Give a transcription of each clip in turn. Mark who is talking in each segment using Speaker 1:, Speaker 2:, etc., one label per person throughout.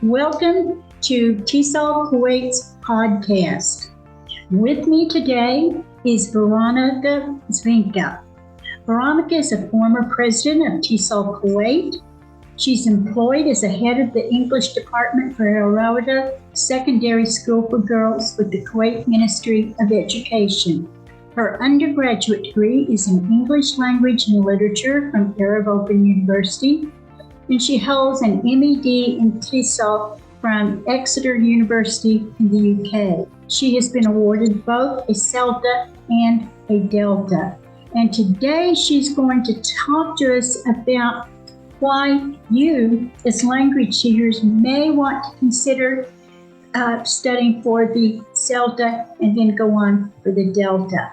Speaker 1: Welcome to TESOL Kuwait's podcast. With me today is Veronica Zvinca. Veronica is a former president of TESOL Kuwait. She's employed as a head of the English department for Rawda Secondary School for Girls with the Kuwait Ministry of Education. Her undergraduate degree is in English Language and Literature from Arab Open University, and she holds an M.Ed in TESOL from Exter University in the UK. She has been awarded both a CELTA and a Delta. And today she's going to talk to us about why you, as language teachers, may want to consider studying for the CELTA and then go on for the Delta.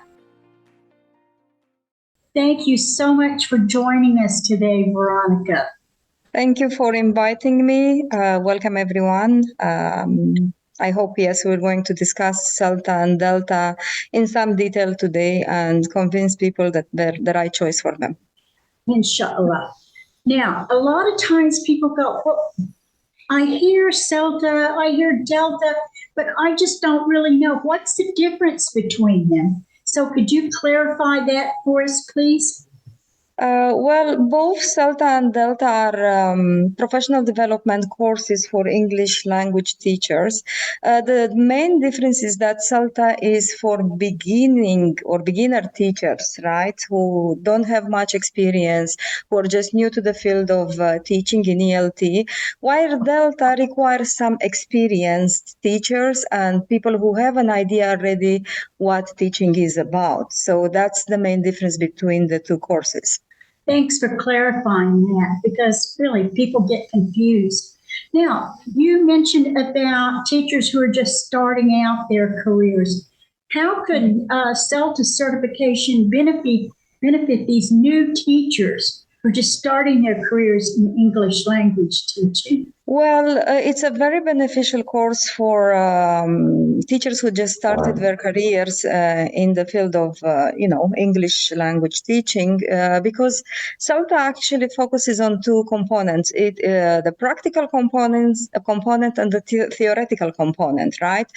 Speaker 1: Thank you so much for joining us today, Veronica.
Speaker 2: Thank you for inviting me. Welcome, everyone. I hope, yes, we're going to discuss CELTA and Delta in some detail today and convince people that they're the right choice for them.
Speaker 1: Inshallah. Now, a lot of times people go, well, I hear CELTA, I hear Delta, but I just don't really know. What's the difference between them? So could you clarify that for us, please?
Speaker 2: Well, both CELTA and Delta are professional development courses for English language teachers. The main difference is that CELTA is for beginner teachers, right, who don't have much experience, who are just new to the field of teaching in ELT, while Delta requires some experienced teachers and people who have an idea already what teaching is about. So that's the main difference between the two courses.
Speaker 1: Thanks for clarifying that, because really people get confused. Now, you mentioned about teachers who are just starting out their careers. How could CELTA certification benefit these new teachers who are just starting their careers in English language teaching?
Speaker 2: Well, it's a very beneficial course for teachers who just started their careers in the field of, English language teaching, because CELTA actually focuses on two components: the practical component and the theoretical component, right?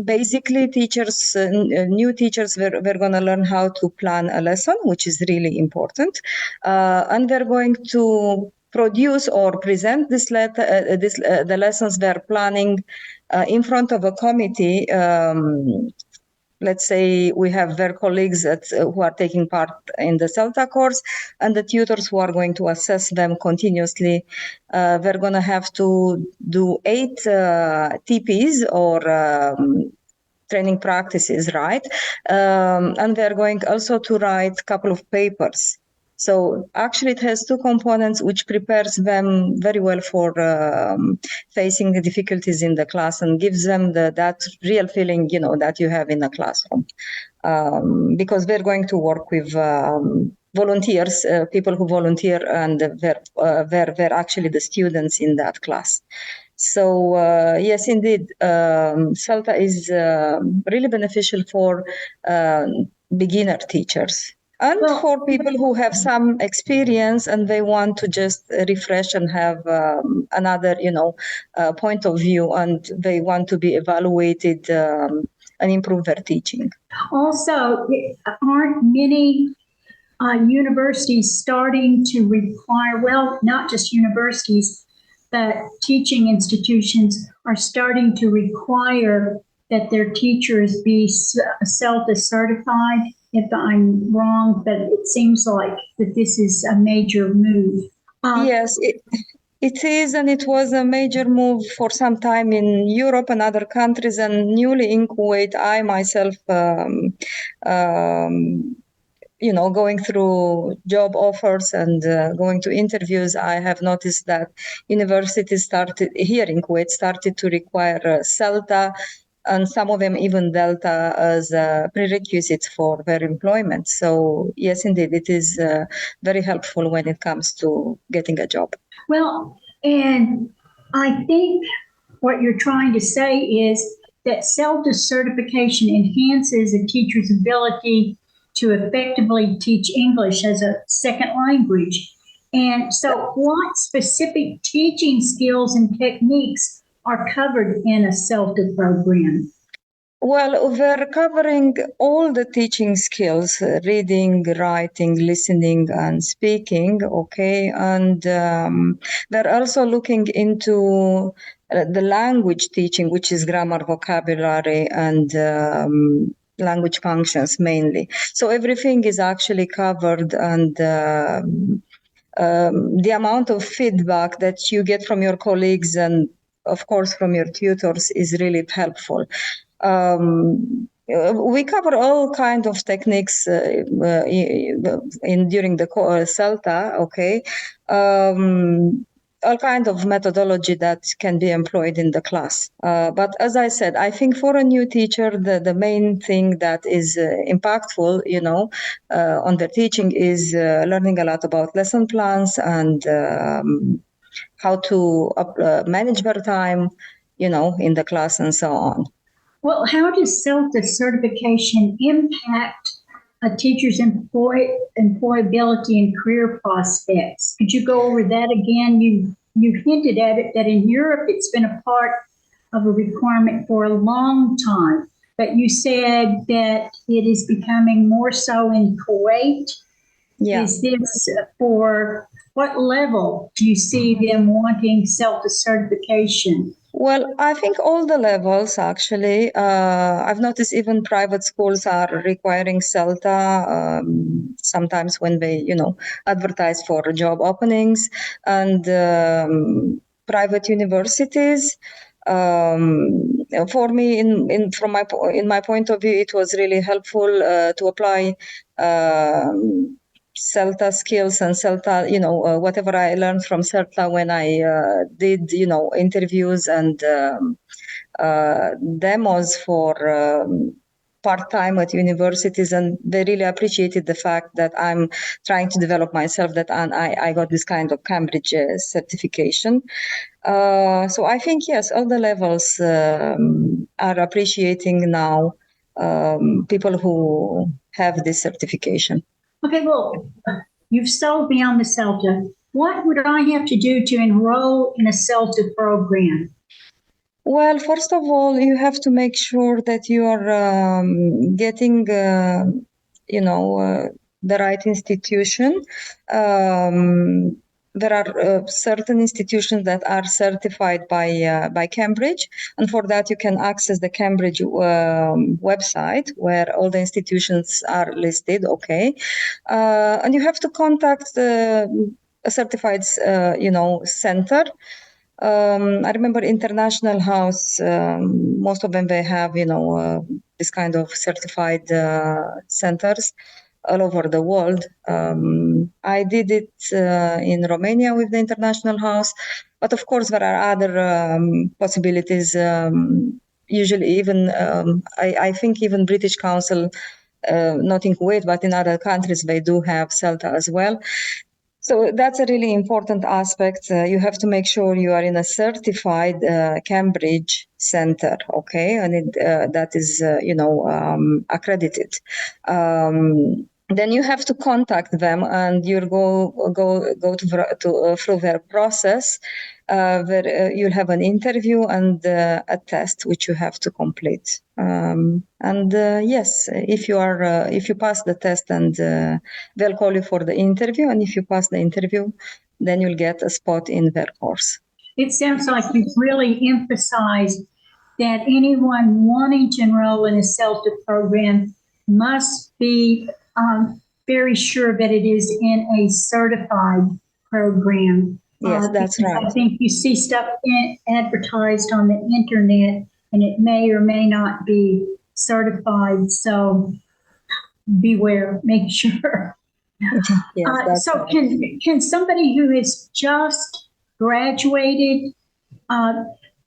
Speaker 2: Basically, new teachers, we're going to learn how to plan a lesson, which is really important, and we're going to produce or present the lessons they're planning in front of a committee. Let's say we have their colleagues who are taking part in the CELTA course and the tutors who are going to assess them continuously. They're going to have to do 8 TPs or training practices, right? And they're going also to write a couple of papers. So actually it has two components which prepares them very well for facing the difficulties in the class and gives them that real feeling, that you have in a classroom. Because we're going to work with volunteers, people who volunteer, and they're actually the students in that class. So yes, indeed, CELTA is really beneficial for beginner teachers. And for people who have some experience and they want to just refresh and have another, point of view, and they want to be evaluated and improve their teaching.
Speaker 1: Also, aren't many universities starting to require, well, not just universities, but teaching institutions are starting to require that their teachers be CELTA certified? If I'm wrong, but it seems like that this is a major move.
Speaker 2: Yes, it is, and it was a major move for some time in Europe and other countries, and newly in Kuwait, I myself, going through job offers and going to interviews, I have noticed that universities here in Kuwait started to require CELTA, and some of them even Delta as a prerequisite for their employment. So yes, indeed, it is very helpful when it comes to getting a job.
Speaker 1: Well, and I think what you're trying to say is that CELTA certification enhances a teacher's ability to effectively teach English as a second language. And so, what specific teaching skills and techniques are covered in a CELTA program?
Speaker 2: Well, we're covering all the teaching skills, reading, writing, listening, and speaking, okay? And we're also looking into the language teaching, which is grammar, vocabulary, and language functions mainly. So everything is actually covered, and the amount of feedback that you get from your colleagues and, of course, from your tutors is really helpful. We cover all kinds of techniques during the CELTA, okay? All kinds of methodology that can be employed in the class. But as I said, I think for a new teacher, the main thing that is impactful, on the teaching is learning a lot about lesson plans and how to manage their time, in the class and so on.
Speaker 1: Well, how does CELTA certification impact a teacher's employability and career prospects? Could you go over that again? You hinted at it, that in Europe it's been a part of a requirement for a long time, but you said that it is becoming more so in Kuwait.
Speaker 2: Yeah.
Speaker 1: Is this for what level do you see them wanting CELTA certification?
Speaker 2: Well, I think all the levels, actually. I've noticed even private schools are requiring CELTA sometimes when they, advertise for job openings, and private universities. For me, in my point of view, it was really helpful to apply CELTA skills and CELTA, whatever I learned from CELTA when I did, interviews and demos for part-time at universities, and they really appreciated the fact that I'm trying to develop myself, and I got this kind of Cambridge certification. So I think, yes, all the levels are appreciating now people who have this certification.
Speaker 1: Okay, well, you've sold me on the CELTA. What would I have to do to enroll in a CELTA program?
Speaker 2: Well, first of all, you have to make sure that you are getting, the right institution. There are certain institutions that are certified by Cambridge, and for that you can access the Cambridge website where all the institutions are listed. Okay, and you have to contact a certified, center. I remember International House. Most of them they have, this kind of certified centers all over the world. I did it in Romania with the International House, but of course there are other possibilities. Usually, even I think even British Council, not in Kuwait but in other countries, they do have CELTA as well. So that's a really important aspect. You have to make sure you are in a certified Cambridge center, okay, and that is, accredited. Then you have to contact them, and you go through their process. Where you'll have an interview and a test which you have to complete. Yes, if you pass the test, and they'll call you for the interview, and if you pass the interview, then you'll get a spot in their course.
Speaker 1: It sounds like you've really emphasized that anyone wanting to enroll in a CELTA program must be very sure that it is in a certified program.
Speaker 2: Yes, that's right.
Speaker 1: I think you see stuff advertised on the internet, and it may or may not be certified. So beware, make sure.
Speaker 2: Yes,
Speaker 1: so
Speaker 2: right.
Speaker 1: can somebody who has just graduated,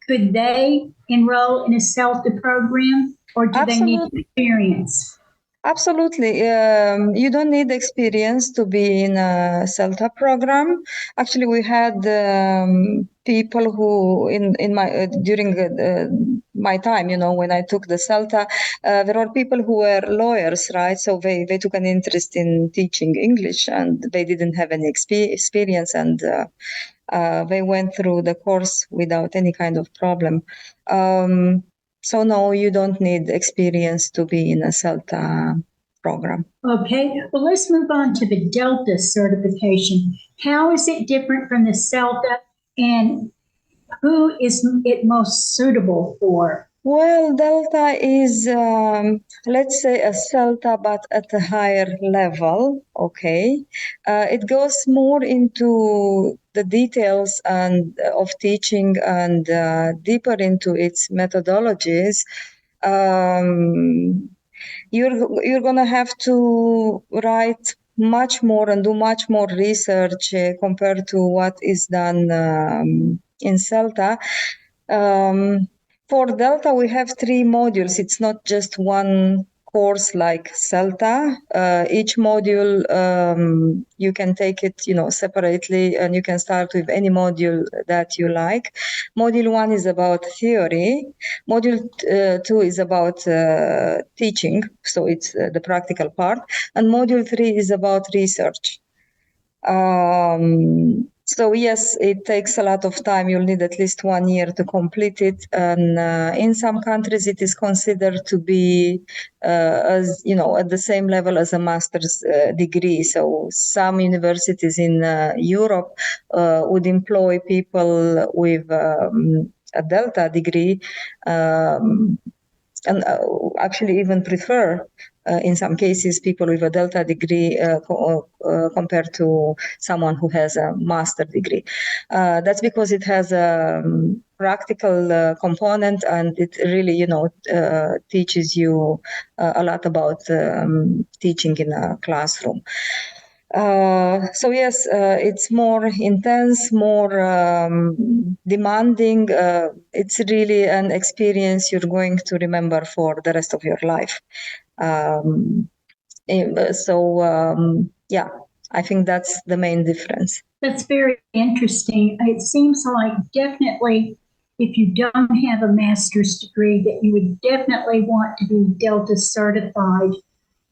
Speaker 1: could they enroll in a CELTA program, or do
Speaker 2: Absolutely.
Speaker 1: they need experience?
Speaker 2: Absolutely. You don't need experience to be in a CELTA program. Actually, we had people who, in my during my time, when I took the CELTA, there were people who were lawyers, right? So they took an interest in teaching English, and they didn't have any experience, and they went through the course without any kind of problem. So no, you don't need experience to be in a CELTA program.
Speaker 1: Okay, well, let's move on to the Delta certification. How is it different from the CELTA, and who is it most suitable for?
Speaker 2: Well, Delta is, let's say, a CELTA, but at a higher level. Okay, it goes more into the details and of teaching and deeper into its methodologies. You're gonna have to write much more and do much more research compared to what is done in CELTA. For Delta, we have 3 modules. It's not just one course like CELTA. Each module, you can take it, separately, and you can start with any module that you like. Module 1 is about theory. Module 2 is about teaching, so it's the practical part. And module 3 is about research. So yes, it takes a lot of time. You'll need at least 1 year to complete it. And in some countries, it is considered to be as at the same level as a master's degree. So some universities in Europe would employ people with a Delta degree, and actually even prefer in some cases people with a Delta degree compared to someone who has a master degree. That's because it has a practical component, and it really teaches you a lot about teaching in a classroom. So yes, it's more intense, more demanding. It's really an experience you're going to remember for the rest of your life. Yeah, I think that's the main difference.
Speaker 1: That's very interesting. It seems like definitely if you don't have a master's degree, that you would definitely want to be Delta certified,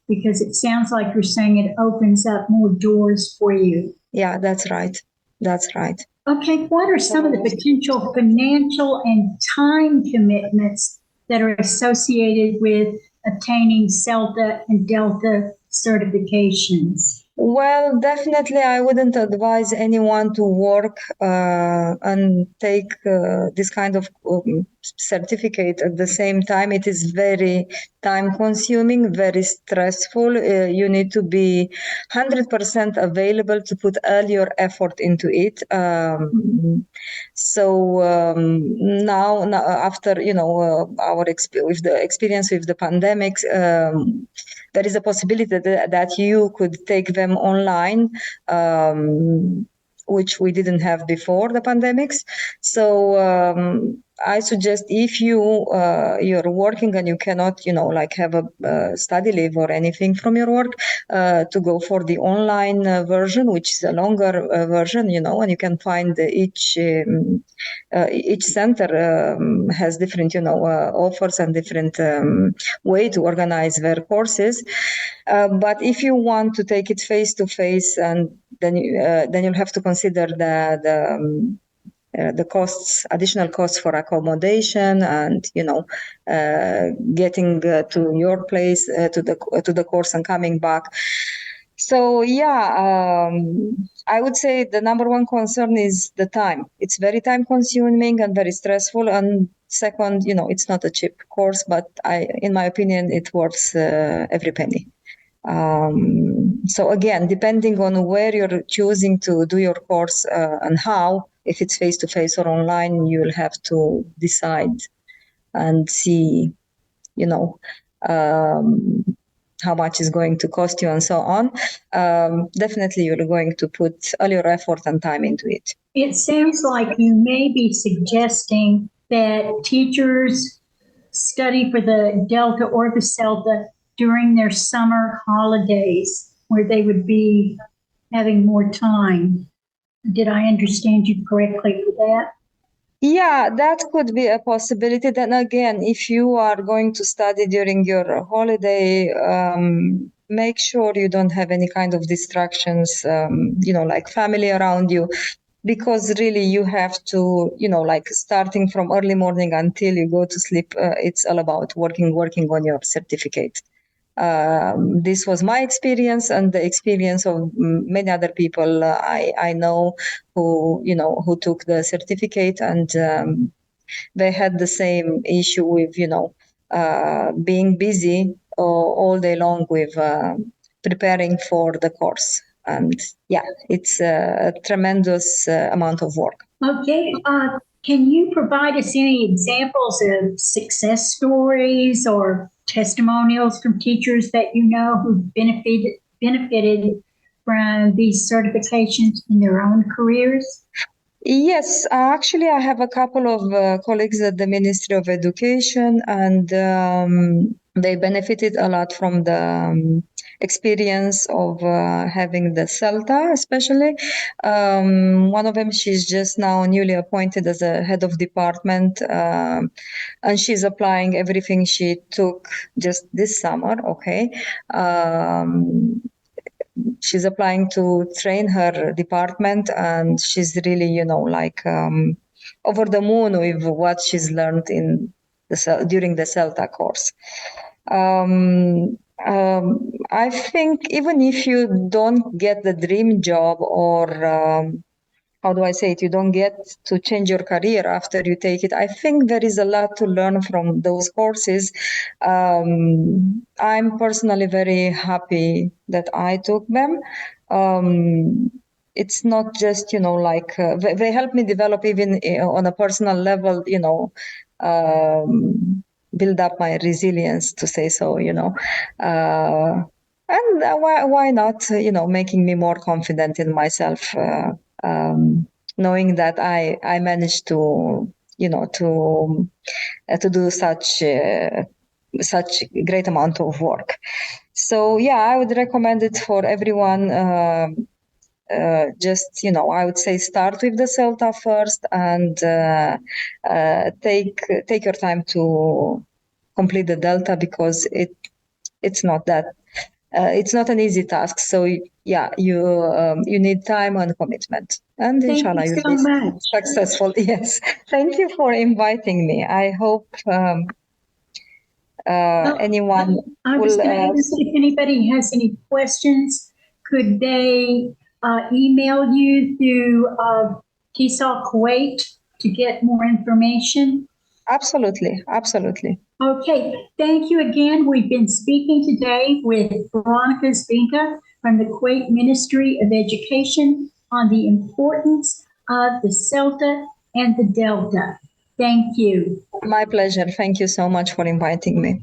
Speaker 1: because it sounds like you're saying it opens up more doors for you.
Speaker 2: Yeah, that's right. That's right.
Speaker 1: Okay, what are some of the potential financial and time commitments that are associated with attaining CELTA and Delta certifications?
Speaker 2: Well, definitely, I wouldn't advise anyone to work and take this kind of certificate at the same time. It is very time-consuming, very stressful. You need to be 100% available to put all your effort into it. Now after our with the experience with the pandemic, there is a possibility that you could take them online, which we didn't have before the pandemics. So I suggest if you're working and you cannot, have a study leave or anything from your work, to go for the online version, which is a longer version, and you can find each center has different, offers and different way to organize their courses. But if you want to take it face to face, and then you'll have to consider the costs, additional costs for accommodation, and getting to your place to the course and coming back. So yeah, I would say the number one concern is the time. It's very time consuming and very stressful. And second, it's not a cheap course, but in my opinion, it worth every penny. So again, depending on where you're choosing to do your course and how, if it's face-to-face or online, you'll have to decide and see, how much is going to cost you and so on. Definitely, you're going to put all your effort and time into it.
Speaker 1: It sounds like you may be suggesting that teachers study for the Delta or the CELTA during their summer holidays where they would be having more time. Did I understand you correctly with that?
Speaker 2: Yeah, that could be a possibility. Then again, if you are going to study during your holiday, make sure you don't have any kind of distractions, like family around you, because really you have to, like starting from early morning until you go to sleep, it's all about working on your certificate. This was my experience and the experience of many other people I know who took the certificate, and they had the same issue with being busy all day long with preparing for the course. And yeah, it's a tremendous amount of work.
Speaker 1: Okay. Can you provide us any examples of success stories or testimonials from teachers that you know who benefited from these certifications in their own careers?
Speaker 2: Yes, actually, I have a couple of colleagues at the Ministry of Education, and they benefited a lot from the experience of having the CELTA, especially. One of them, she's just now newly appointed as a head of department, and she's applying everything she took just this summer, okay? She's applying to train her department, and she's really, over the moon with what she's learned in during the CELTA course. I think even if you don't get the dream job, or how do I say it? You don't get to change your career after you take it. I think there is a lot to learn from those courses. I'm personally very happy that I took them. It's not just, they help me develop even on a personal level, build up my resilience, to say so, and why not, making me more confident in myself, knowing that I managed to, to do such great amount of work. So yeah, I would recommend it for everyone. Just, I would say start with the CELTA first, and take your time to complete the Delta, because it's not that it's not an easy task. So yeah, you need time and commitment, and
Speaker 1: Thank
Speaker 2: inshallah
Speaker 1: you
Speaker 2: you'll
Speaker 1: so
Speaker 2: be
Speaker 1: much.
Speaker 2: successful. Yes, thank you for inviting me. I hope anyone
Speaker 1: I was
Speaker 2: will.
Speaker 1: going to ask if anybody has any questions, could they email you through TESOL Kuwait to get more information?
Speaker 2: Absolutely.
Speaker 1: Okay, thank you again. We've been speaking today with Veronica Zvinca from the Kuwait Ministry of Education on the importance of the CELTA and the Delta. Thank you.
Speaker 2: My pleasure. Thank you so much for inviting me.